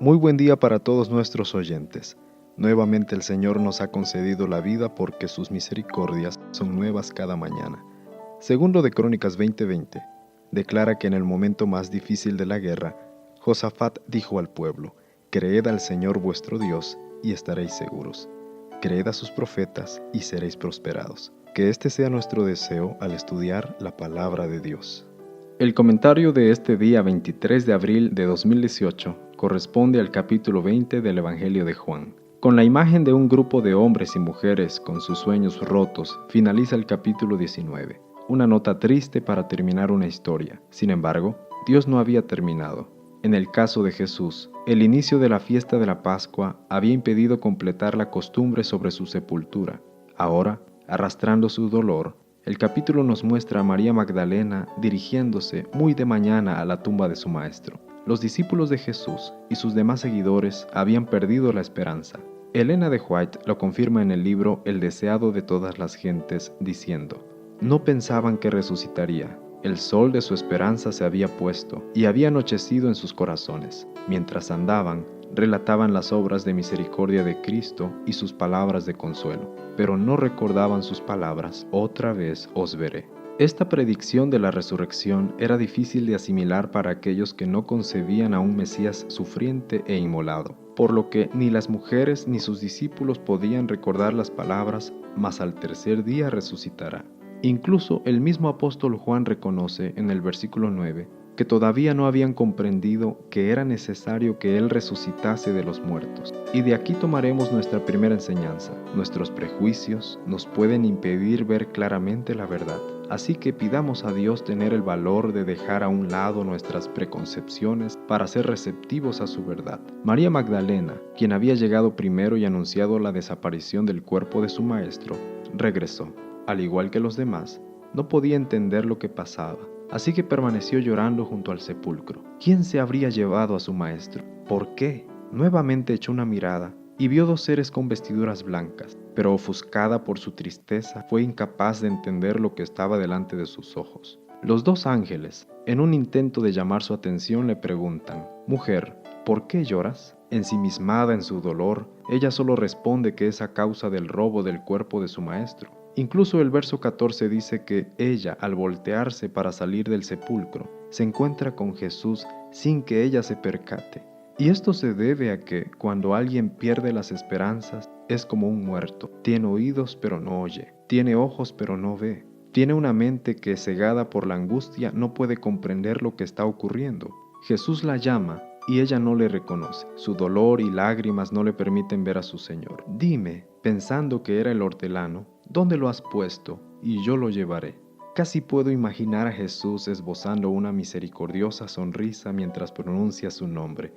Muy buen día para todos nuestros oyentes. Nuevamente el Señor nos ha concedido la vida porque sus misericordias son nuevas cada mañana. Segundo de Crónicas 20:20 declara que en el momento más difícil de la guerra, Josafat dijo al pueblo: Creed al Señor vuestro Dios y estaréis seguros. Creed a sus profetas y seréis prosperados. Que este sea nuestro deseo al estudiar la palabra de Dios. El comentario de este día 23 de abril de 2018 corresponde al capítulo 20 del Evangelio de Juan. Con la imagen de un grupo de hombres y mujeres con sus sueños rotos, finaliza el capítulo 19. Una nota triste para terminar una historia. Sin embargo, Dios no había terminado. En el caso de Jesús, el inicio de la fiesta de la Pascua había impedido completar la costumbre sobre su sepultura. Ahora, arrastrando su dolor, el capítulo nos muestra a María Magdalena dirigiéndose muy de mañana a la tumba de su maestro. Los discípulos de Jesús y sus demás seguidores habían perdido la esperanza. Elena de White lo confirma en el libro El deseado de todas las gentes, diciendo: No pensaban que resucitaría. El sol de su esperanza se había puesto y había anochecido en sus corazones. Mientras andaban, relataban las obras de misericordia de Cristo y sus palabras de consuelo, pero no recordaban sus palabras: otra vez os veré. Esta predicción de la resurrección era difícil de asimilar para aquellos que no concebían a un Mesías sufriente e inmolado, por lo que ni las mujeres ni sus discípulos podían recordar las palabras: mas al tercer día resucitará. Incluso el mismo apóstol Juan reconoce en el versículo 9 que todavía no habían comprendido que era necesario que Él resucitase de los muertos. Y de aquí tomaremos nuestra primera enseñanza. Nuestros prejuicios nos pueden impedir ver claramente la verdad. Así que pidamos a Dios tener el valor de dejar a un lado nuestras preconcepciones para ser receptivos a su verdad. María Magdalena, quien había llegado primero y anunciado la desaparición del cuerpo de su maestro, regresó. Al igual que los demás, no podía entender lo que pasaba. Así que permaneció llorando junto al sepulcro. ¿Quién se habría llevado a su maestro? ¿Por qué? Nuevamente echó una mirada y vio dos seres con vestiduras blancas, pero ofuscada por su tristeza, fue incapaz de entender lo que estaba delante de sus ojos. Los dos ángeles, en un intento de llamar su atención, le preguntan: Mujer, ¿por qué lloras? Ensimismada en su dolor, ella solo responde que es a causa del robo del cuerpo de su maestro. Incluso el verso 14 dice que ella, al voltearse para salir del sepulcro, se encuentra con Jesús sin que ella se percate. Y esto se debe a que, cuando alguien pierde las esperanzas, es como un muerto. Tiene oídos pero no oye, tiene ojos pero no ve. Tiene una mente que, cegada por la angustia, no puede comprender lo que está ocurriendo. Jesús la llama y ella no le reconoce. Su dolor y lágrimas no le permiten ver a su Señor. Dime, pensando que era el hortelano, ¿dónde lo has puesto? Y yo lo llevaré. Casi puedo imaginar a Jesús esbozando una misericordiosa sonrisa mientras pronuncia su nombre: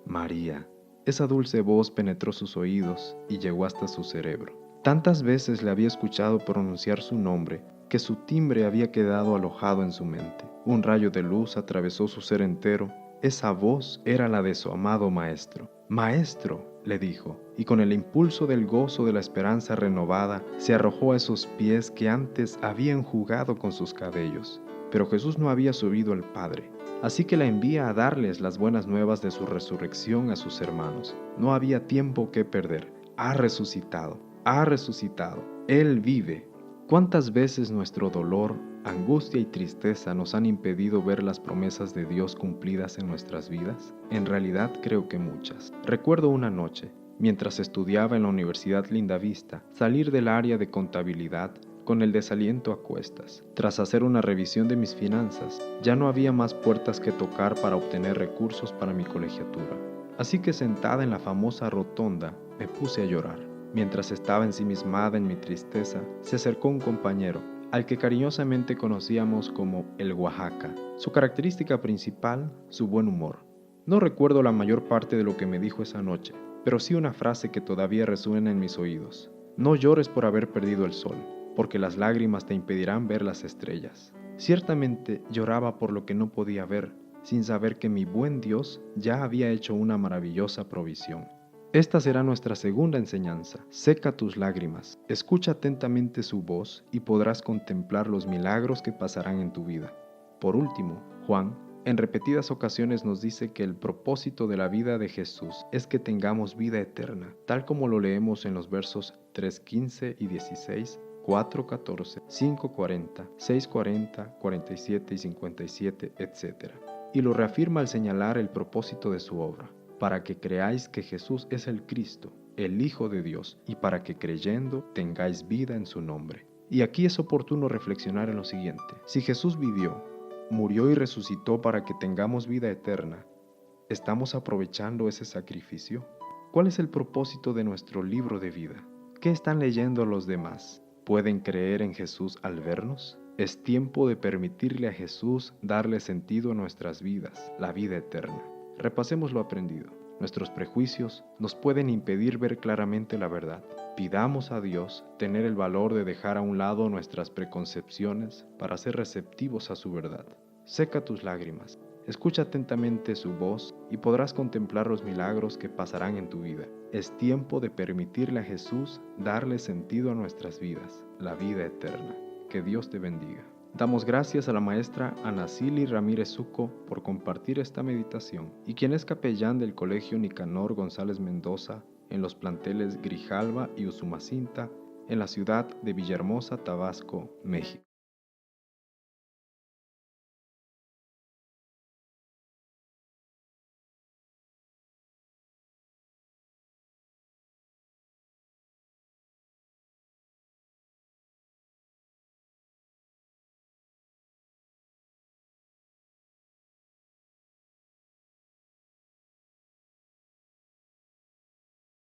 María. Esa dulce voz penetró sus oídos y llegó hasta su cerebro. Tantas veces le había escuchado pronunciar su nombre que su timbre había quedado alojado en su mente. Un rayo de luz atravesó su ser entero. Esa voz era la de su amado Maestro. Maestro, le dijo, y con el impulso del gozo de la esperanza renovada, se arrojó a esos pies que antes habían jugado con sus cabellos. Pero Jesús no había subido al Padre, así que la envía a darles las buenas nuevas de su resurrección a sus hermanos. No había tiempo que perder. Ha resucitado, ha resucitado. Él vive. ¿Cuántas veces nuestro dolor, angustia y tristeza nos han impedido ver las promesas de Dios cumplidas en nuestras vidas? En realidad creo que muchas. Recuerdo una noche, mientras estudiaba en la Universidad Lindavista, salir del área de contabilidad con el desaliento a cuestas. Tras hacer una revisión de mis finanzas, ya no había más puertas que tocar para obtener recursos para mi colegiatura. Así que, sentada en la famosa rotonda, me puse a llorar. Mientras estaba ensimismada en mi tristeza, se acercó un compañero, al que cariñosamente conocíamos como el Oaxaca. Su característica principal, su buen humor. No recuerdo la mayor parte de lo que me dijo esa noche, pero sí una frase que todavía resuena en mis oídos: No llores por haber perdido el sol, porque las lágrimas te impedirán ver las estrellas. Ciertamente lloraba por lo que no podía ver, sin saber que mi buen Dios ya había hecho una maravillosa provisión. Esta será nuestra segunda enseñanza. Seca tus lágrimas, escucha atentamente su voz y podrás contemplar los milagros que pasarán en tu vida. Por último, Juan, En repetidas ocasiones nos dice que el propósito de la vida de Jesús es que tengamos vida eterna, tal como lo leemos en los versos 3:15 y 16, 4:14, 5:40, 6:40, 47 y 57, etc. Y lo reafirma al señalar el propósito de su obra, para que creáis que Jesús es el Cristo, el Hijo de Dios, y para que creyendo tengáis vida en su nombre. Y aquí es oportuno reflexionar en lo siguiente: si Jesús vivió, murió y resucitó para que tengamos vida eterna, ¿estamos aprovechando ese sacrificio? ¿Cuál es el propósito de nuestro libro de vida? ¿Qué están leyendo los demás? ¿Pueden creer en Jesús al vernos? Es tiempo de permitirle a Jesús darle sentido a nuestras vidas, la vida eterna. Repasemos lo aprendido. Nuestros prejuicios nos pueden impedir ver claramente la verdad. Pidamos a Dios tener el valor de dejar a un lado nuestras preconcepciones para ser receptivos a su verdad. Seca tus lágrimas, escucha atentamente su voz y podrás contemplar los milagros que pasarán en tu vida. Es tiempo de permitirle a Jesús darle sentido a nuestras vidas, la vida eterna. Que Dios te bendiga. Damos gracias a la maestra Anacili Ramírez Suco por compartir esta meditación y quien es capellán del Colegio Nicanor González Mendoza en los planteles Grijalva y Usumacinta en la ciudad de Villahermosa, Tabasco, México.